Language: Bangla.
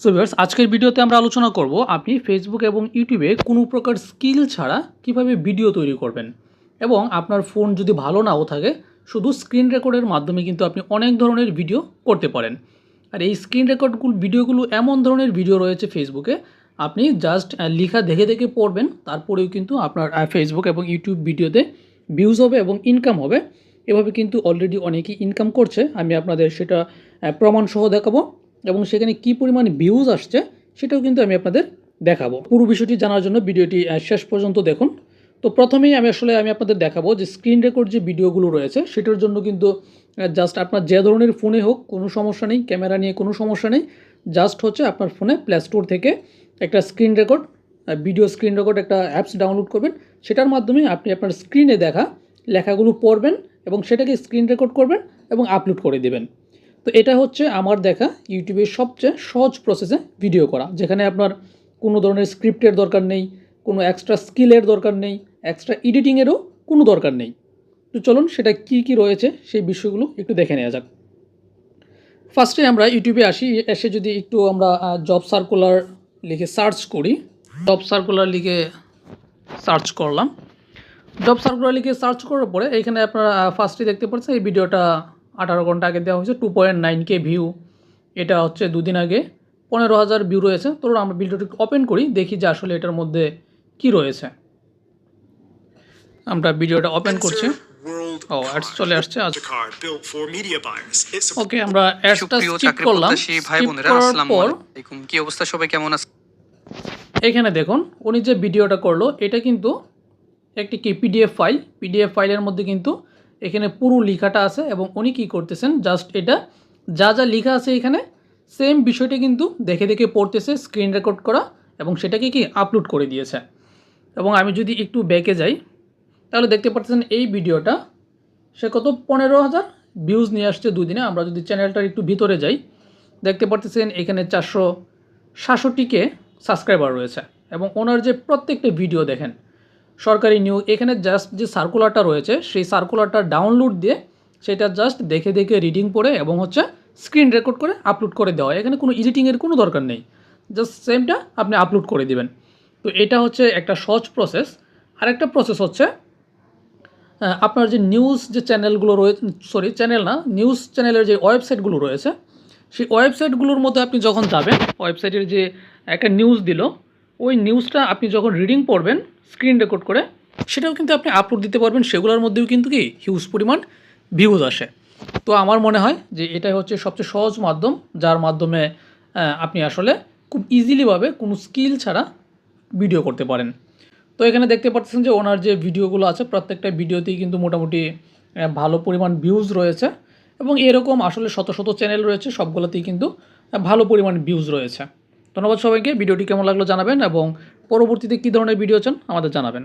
সো ভিউয়ার্স, আজকের ভিডিওতে আমরা আলোচনা করব আপনি ফেসবুক এবং ইউটিউবে কোনো প্রকার স্কিল ছাড়া কিভাবে ভিডিও তৈরি করবেন এবং আপনার ফোন যদি ভালো নাও থাকে শুধু স্ক্রিন রেকর্ডের মাধ্যমে কিন্তু আপনি অনেক ধরনের ভিডিও করতে পারেন। আর এই স্ক্রিন রেকর্ডগুলো ভিডিওগুলো এমন ধরনের ভিডিও রয়েছে ফেসবুকে, আপনি জাস্ট লেখা দেখে দেখে পড়বেন, তারপরেও কিন্তু আপনার ফেসবুক এবং ইউটিউব ভিডিওতে ভিউজ হবে এবং ইনকাম হবে। এভাবে কিন্তু অলরেডি অনেকেই ইনকাম করছে, আমি আপনাদের সেটা প্রমাণসহ দেখাবো এবং সেখানে কী পরিমাণ ভিউজ আসছে সেটাও কিন্তু আমি আপনাদের দেখাবো। পুরো বিষয়টি জানার জন্য ভিডিওটি শেষ পর্যন্ত দেখুন। তো প্রথমেই আমি আপনাদের দেখাবো যে স্ক্রিন রেকর্ড যে ভিডিওগুলো রয়েছে সেটার জন্য কিন্তু জাস্ট আপনার যে ধরনের ফোনে হোক কোনো সমস্যা নেই, ক্যামেরা নিয়ে কোনো সমস্যা নেই, জাস্ট হচ্ছে আপনার ফোনে প্লে স্টোর থেকে একটা screen record video screen record একটা অ্যাপস ডাউনলোড করবেন। সেটার মাধ্যমে আপনি আপনার স্ক্রিনে দেখা লেখাগুলো পড়বেন এবং সেটাকে স্ক্রিন রেকর্ড করবেন এবং আপলোড করে দেবেন। তো এটা হচ্ছে আমার দেখা ইউটিউবের সবচেয়ে সহজ প্রসেসে ভিডিও করা, যেখানে আপনার কোনো ধরনের স্ক্রিপ্টের দরকার নেই, কোনো এক্সট্রা স্কিলের দরকার নেই, এক্সট্রা এডিটিংয়েরও কোনো দরকার নেই। তো চলুন সেটা কি কি রয়েছে সেই বিষয়গুলো একটু দেখে নেওয়া যাক। ফার্স্টে আমরা ইউটিউবে আসি, এসে যদি একটু আমরা জব সার্কুলার লিখে সার্চ করি, জব সার্কুলার লিখে সার্চ করলাম। জব সার্কুলার লিখে সার্চ করার পরে এখানে আপনারা ফার্স্টে দেখতে পাচ্ছেন এই ভিডিওটা 18 ঘন্টা আগে দেওয়া হয়েছে, 2.9K ভিউ। এটা হচ্ছে দুদিন আগে 15,000 ভিউ রয়েছে। তো আমরা ভিডিওটি ওপেন করি, দেখি যে আসলে এটার মধ্যে কি রয়েছে। আমরা ভিডিওটা ওপেন করছি। ও অ্যাডস চলে আসছে। ওকে, আমরা অ্যাডসটা স্কিপ করলাম। কি অবস্থা, সবাই কেমন আছে? এখানে দেখুন উনি যে ভিডিওটা করলো এটা কিন্তু একটি কি পিডিএফ ফাইলের মধ্যে কিন্তু এখানে পুরো লেখাটা আছে এবং উনি কী করতেছেন, জাস্ট এটা যা যা লেখা আছে এখানে সেম বিষয়টা কিন্তু দেখে দেখে পড়তেছে, স্ক্রিন রেকর্ড করা এবং সেটাকে কি আপলোড করে দিয়েছে। এবং আমি যদি একটু ব্যাকে যাই তাহলে দেখতে পাচ্ছেন এই ভিডিওটা সে কত 15,000 ভিউজ নিয়ে আসছে দুদিনে। আমরা যদি চ্যানেলটার একটু ভিতরে যাই দেখতে পাচ্ছেন এখানে 467K সাবস্ক্রাইবার রয়েছে এবং ওনার যে প্রত্যেকটা ভিডিও দেখেন সরকারি নিউজ, এখানে জাস্ট যে সার্কুলারটা রয়েছে সেই সার্কুলারটা ডাউনলোড দিয়ে সেটা জাস্ট দেখে দেখে রিডিং পড়ে এবং হচ্ছে স্ক্রিন রেকর্ড করে আপলোড করে দেওয়া। এখানে কোনো এডিটিংয়ের কোনো দরকার নেই, জাস্ট সেমটা আপনি আপলোড করে দিবেন। তো এটা হচ্ছে একটা সহজ প্রসেস। আরেকটা প্রসেস হচ্ছে আপনার যে নিউজ যে চ্যানেলগুলো রয়েছে, চ্যানেল না, নিউজ চ্যানেলের যে ওয়েবসাইটগুলো রয়েছে সেই ওয়েবসাইটগুলোর মধ্যে আপনি যখন যাবেন, ওয়েবসাইটের যে একটা নিউজ দিল ওই নিউজটা আপনি যখন রিডিং পড়বেন স্ক্রিন রেকর্ড করে সেটাও কিন্তু আপনি আপলোড দিতে পারবেন। সেগুলোর মধ্যেও কিন্তু কি হিউজ পরিমাণ ভিউজ আসে। তো আমার মনে হয় যে এটাই হচ্ছে সবচেয়ে সহজ মাধ্যম, যার মাধ্যমে আপনি আসলে খুব ইজিলিভাবে কোনো স্কিল ছাড়া ভিডিও করতে পারেন। তো এখানে দেখতে পাচ্ছেন যে ওনার যে ভিডিওগুলো আছে প্রত্যেকটা ভিডিওতেই কিন্তু মোটামুটি ভালো পরিমাণ ভিউজ রয়েছে এবং এরকম আসলে শত শত চ্যানেল রয়েছে, সবগুলোতেই কিন্তু ভালো পরিমাণ ভিউজ রয়েছে। ধন্যবাদ সবাইকে। ভিডিওটি কেমন লাগলো জানাবেন এবং পরবর্তীতে কী ধরনের ভিডিও চান আমাদের জানাবেন।